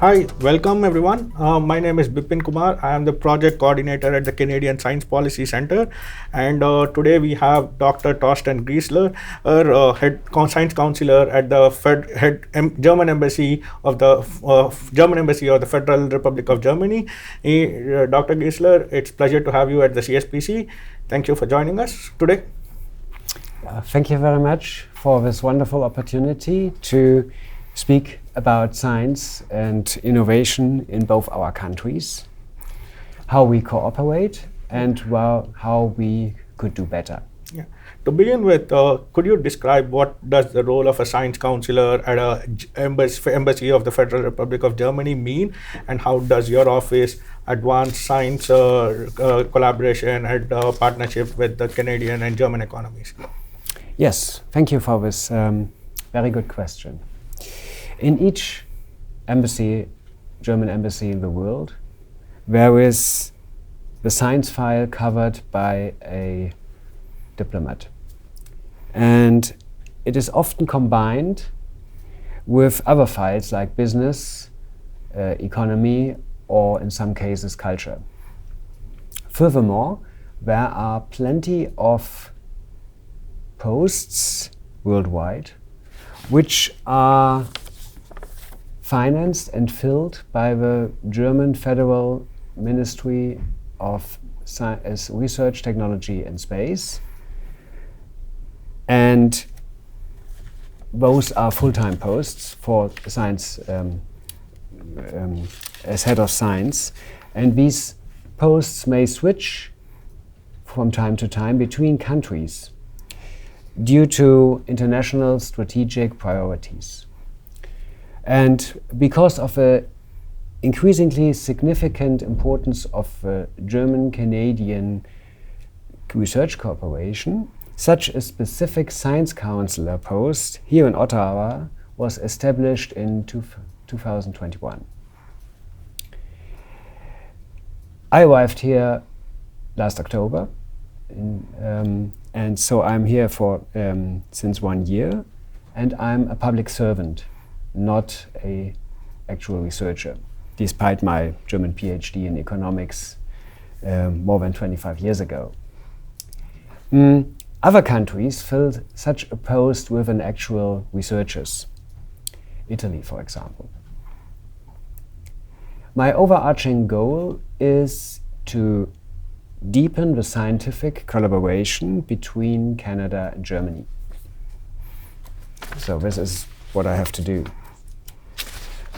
Hi, welcome everyone. My name is Bipin Kumar. I am the project coordinator at the Canadian Science Policy Center, and today we have Dr. Torsten Geisssler, science counselor at the German Embassy of the Federal Republic of Germany. Dr. Geisssler, it's pleasure to have you at the CSPC. Thank you for joining us today. Thank you very much for this wonderful opportunity to speak about science and innovation in both our countries, how we cooperate and how we could do better. Yeah. To begin with, could you describe what does the role of a science counselor at an embassy of the Federal Republic of Germany mean, and how does your office advance science collaboration and partnership with the Canadian and German economies? Yes, thank you for this very good question. In each German embassy in the world, there is the science file covered by a diplomat. And it is often combined with other files like business, economy, or in some cases culture. Furthermore, there are plenty of posts worldwide which are financed and filled by the German Federal Ministry of Research, Technology and Space. And those are full-time posts for science as head of science. And these posts may switch from time to time between countries due to international strategic priorities. And because of the increasingly significant importance of German-Canadian research cooperation, such a specific science counselor post here in Ottawa was established in 2021. I arrived here last October, and so I'm here for since 1 year, and I'm a public servant, not an actual researcher, despite my German PhD in economics more than 25 years ago. Other countries filled such a post with an actual researchers. Italy, for example. My overarching goal is to deepen the scientific collaboration between Canada and Germany. So this is what I have to do.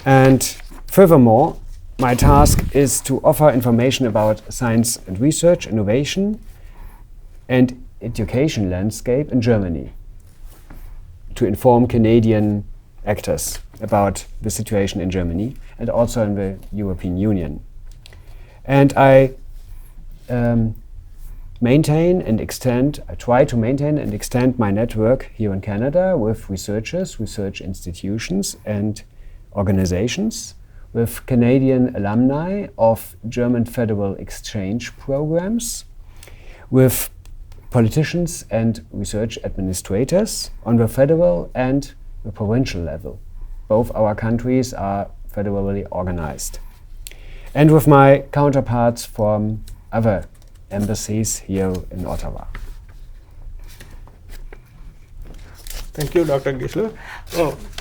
And furthermore, my task is to offer information about science and research, innovation, and education landscape in Germany, to inform Canadian actors about the situation in Germany and also in the European Union. And I try to maintain and extend my network here in Canada with researchers, research institutions and organizations, with Canadian alumni of German federal exchange programs, with politicians and research administrators on the federal and the provincial level. Both our countries are federally organized. And with my counterparts from other embassies here in Ottawa. Thank you, Dr. Geisssler.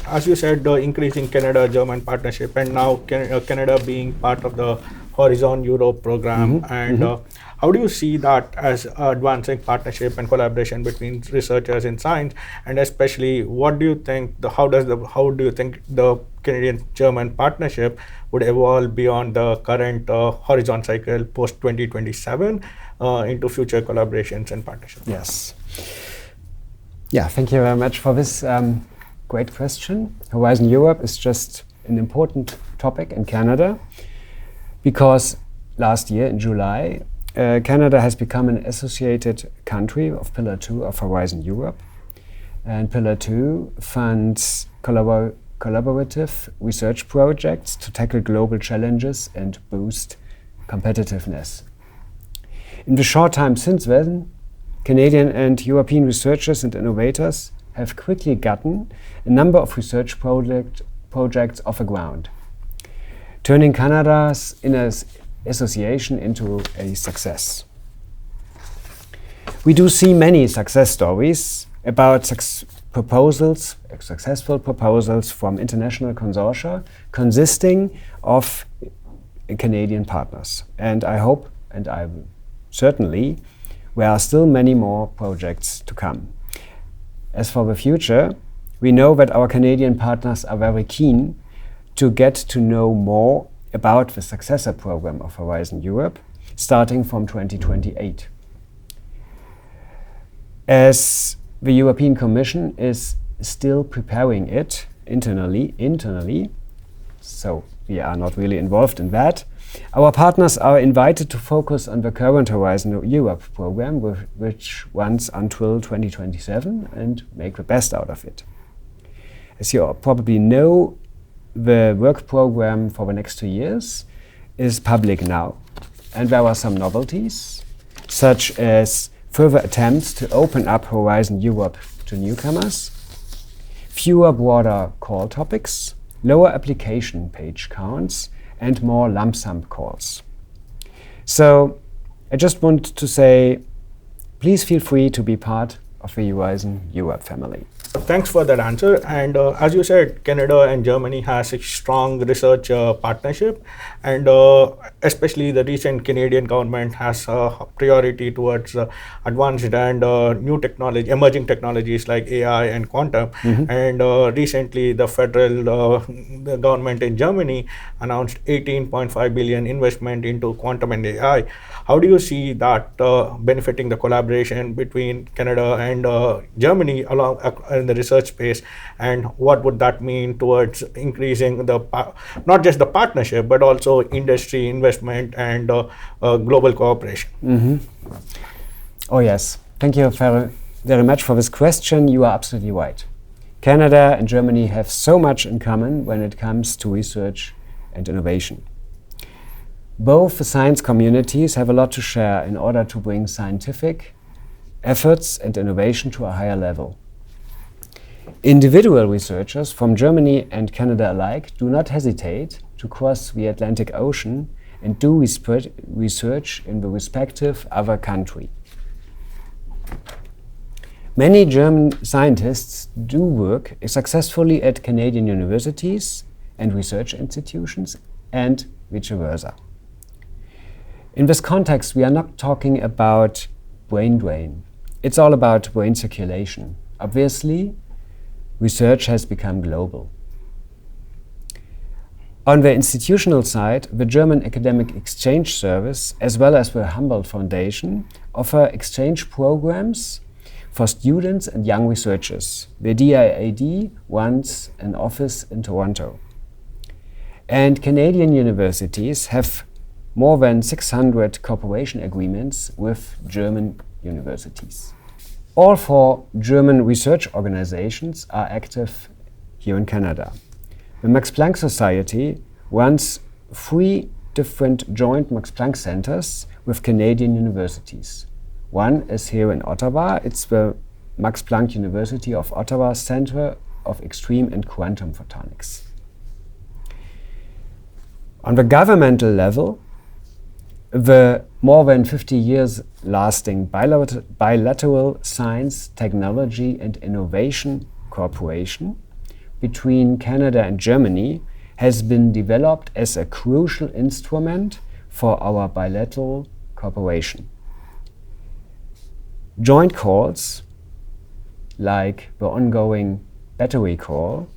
As you said, the increasing Canada-German partnership, and now Canada being part of the Horizon Europe program, how do you see that as advancing partnership and collaboration between researchers in science, and especially what do you think how do you think the Canadian-German partnership would evolve beyond the current Horizon cycle post 2027 into future collaborations and partnerships? Yes. Yeah, thank you very much for this great question. Horizon Europe is just an important topic in Canada because last year in July, Canada has become an associated country of Pillar 2 of Horizon Europe. And Pillar 2 funds collaborative research projects to tackle global challenges and boost competitiveness. In the short time since then, Canadian and European researchers and innovators have quickly gotten a number of research projects off the ground. turning Canada's association into a success. We do see many success stories about successful proposals from international consortia consisting of Canadian partners. And I hope, and I certainly, there are still many more projects to come. As for the future, we know that our Canadian partners are very keen to get to know more about the successor program of Horizon Europe, starting from 2028. As the European Commission is still preparing it internally, so we are not really involved in that, our partners are invited to focus on the current Horizon Europe program, which runs until 2027, and make the best out of it. As you probably know, the work program for the next 2 years is public now, and there are some novelties, such as further attempts to open up Horizon Europe to newcomers, fewer broader call topics, lower application page counts, and more lump sum calls. So I just want to say, please feel free to be part of the Horizon Europe family. Thanks for that answer. And as you said, Canada and Germany has a strong research partnership, and especially the recent Canadian government has a priority towards advanced and new technology, emerging technologies like AI and quantum. And recently, the federal the government in Germany announced 18.5 billion investment into quantum and AI. How do you see that benefiting the collaboration between Canada and Germany along in the research space, and what would that mean towards increasing the not just the partnership but also industry investment and global cooperation? Oh yes, thank you very much for this question. You are absolutely right. Canada and Germany have so much in common when it comes to research and innovation. Both the science communities have a lot to share in order to bring scientific efforts and innovation to a higher level. Individual researchers from Germany and Canada alike do not hesitate to cross the Atlantic Ocean and do research in the respective other country. Many German scientists do work successfully at Canadian universities and research institutions, and vice versa. In this context, we are not talking about brain drain. It's all about brain circulation. Obviously, research has become global. On the institutional side, the German Academic Exchange Service, as well as the Humboldt Foundation, offer exchange programs for students and young researchers. The DIAD runs an office in Toronto. And Canadian universities have more than 600 cooperation agreements with German universities. All 4 German research organizations are active here in Canada. The Max Planck Society runs 3 different joint Max Planck centers with Canadian universities. One is here in Ottawa. It's the Max Planck University of Ottawa Center of Extreme and Quantum Photonics. On the governmental level, the more than 50 years lasting bilateral science, technology and innovation cooperation between Canada and Germany has been developed as a crucial instrument for our bilateral cooperation. Joint calls, like the ongoing battery call,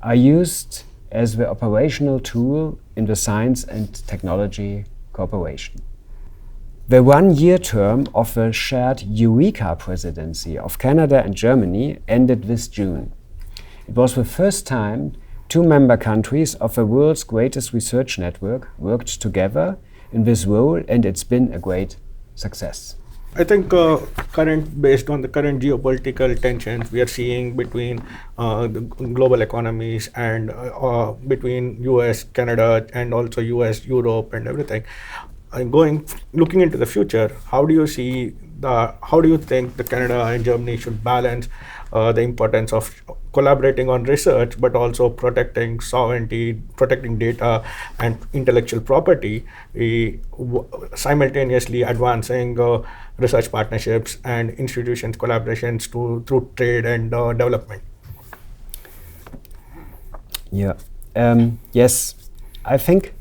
are used as the operational tool in the science and technology cooperation. The 1-year term of the shared Eureka presidency of Canada and Germany ended this June. It was the first time 2 member countries of the world's greatest research network worked together in this role, and it's been a great success. I think based on the current geopolitical tensions we are seeing between the global economies and between US, Canada, and also US, Europe, and everything, looking into the future, how do you think the Canada and Germany should balance the importance of collaborating on research, but also protecting sovereignty, protecting data and intellectual property, simultaneously advancing research partnerships and institutions collaborations through trade and development. Yeah. Yes, I think,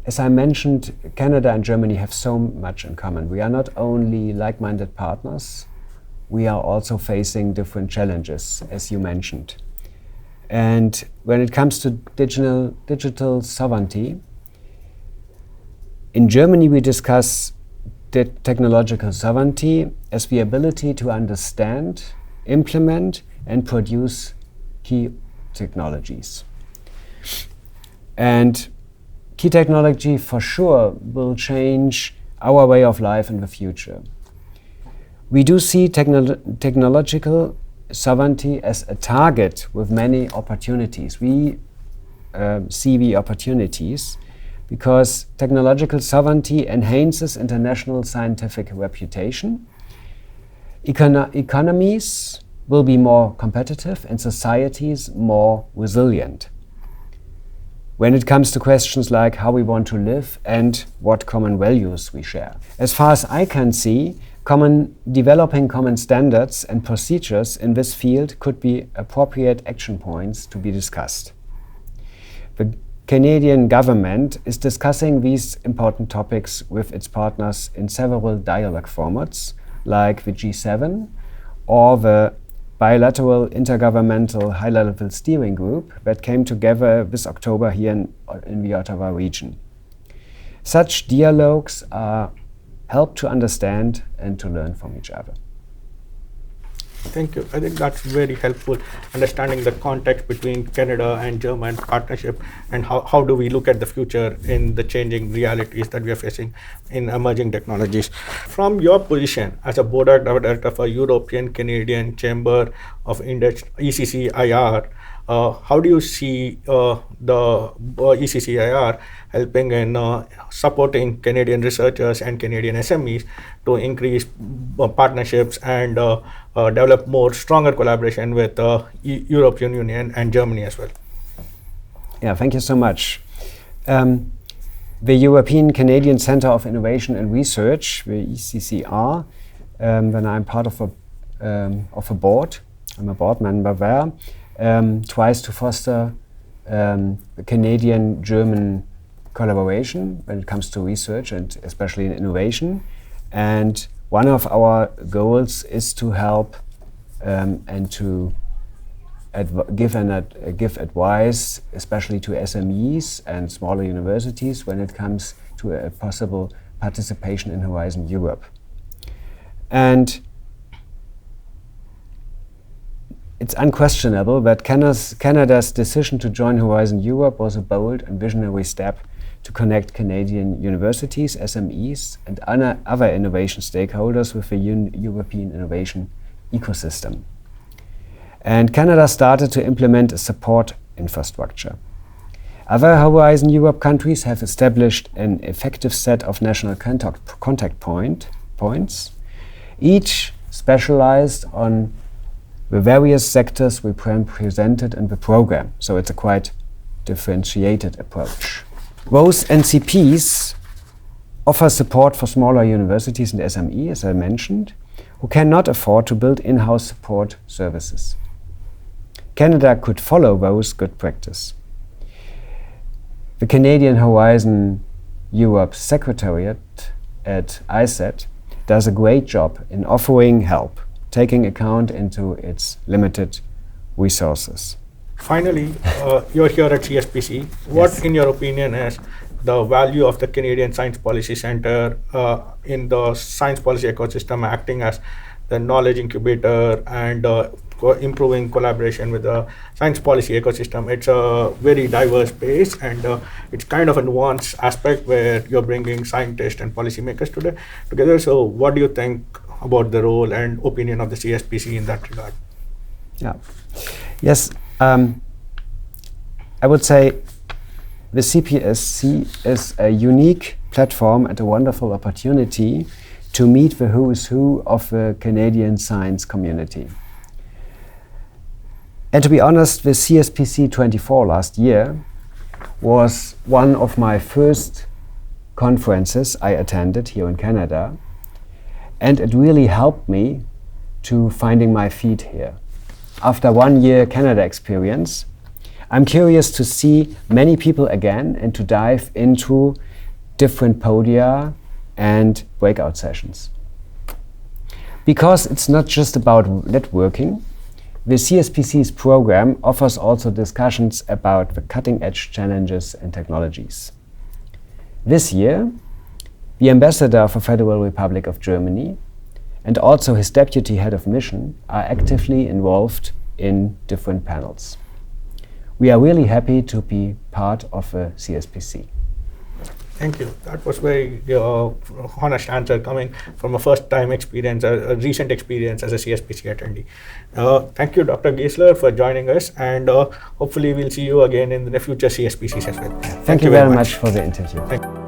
as I mentioned, Canada and Germany have so much in common. We are not only like-minded partners, we are also facing different challenges, as you mentioned. And when it comes to digital sovereignty, in Germany we discuss technological sovereignty as the ability to understand, implement, and produce key technologies. And key technology for sure will change our way of life in the future. We do see technological sovereignty as a target with many opportunities. We see the opportunities because technological sovereignty enhances international scientific reputation. Economies will be more competitive and societies more resilient when it comes to questions like how we want to live and what common values we share. As far as I can see, developing common standards and procedures in this field could be appropriate action points to be discussed. The Canadian government is discussing these important topics with its partners in several dialogue formats, like the G7 or the bilateral intergovernmental high-level steering group that came together this October here in the Ottawa region. Such dialogues help to understand and to learn from each other. Thank you. I think that's very helpful, understanding the context between Canada and German partnership and how do we look at the future in the changing realities that we are facing in emerging technologies. From your position as a board of director for European Canadian Chamber of Industry, ECCIR, how do you see the ECCIR helping in supporting Canadian researchers and Canadian SMEs to increase partnerships and develop more stronger collaboration with European Union and Germany as well? Yeah, thank you so much. The European Canadian Centre of Innovation and Research, the ECCR, when I'm part of a board, I'm a board member there, tries to foster Canadian-German collaboration when it comes to research and especially in innovation. And one of our goals is to help and to give advice, especially to SMEs and smaller universities when it comes to a possible participation in Horizon Europe. And it's unquestionable that Canada's decision to join Horizon Europe was a bold and visionary step to connect Canadian universities, SMEs, and other innovation stakeholders with the European innovation ecosystem. And Canada started to implement a support infrastructure. Other Horizon Europe countries have established an effective set of national contact points, each specialized on the various sectors represented in the program. So it's a quite differentiated approach. Those NCPs offer support for smaller universities and SME, as I mentioned, who cannot afford to build in-house support services. Canada could follow those good practice. The Canadian Horizon Europe Secretariat at ISET does a great job in offering help, taking account into its limited resources. Finally, you're here at CSPC. What, yes, in your opinion, is the value of the Canadian Science Policy Centre in the science policy ecosystem, acting as the knowledge incubator and improving collaboration with the science policy ecosystem? It's a very diverse space, and it's kind of a nuanced aspect where you're bringing scientists and policymakers together. So what do you think about the role and opinion of the CSPC in that regard? Yeah. Yes, I would say the CPSC is a unique platform and a wonderful opportunity to meet the who is who of the Canadian science community. And to be honest, the CSPC 24 last year was one of my first conferences I attended here in Canada, and it really helped me to finding my feet here. After 1 year Canada experience, I'm curious to see many people again and to dive into different podia and breakout sessions. Because it's not just about networking, the CSPC's program offers also discussions about the cutting-edge challenges and technologies. This year, the Ambassador for Federal Republic of Germany and also his Deputy Head of Mission are actively involved in different panels. We are really happy to be part of the CSPC. Thank you. That was very honest answer coming from a first-time experience, a recent experience as a CSPC attendee. Thank you, Dr. Geisssler, for joining us, and hopefully we'll see you again in the future CSPCs as well. Thank you very much for the interview. Thank you.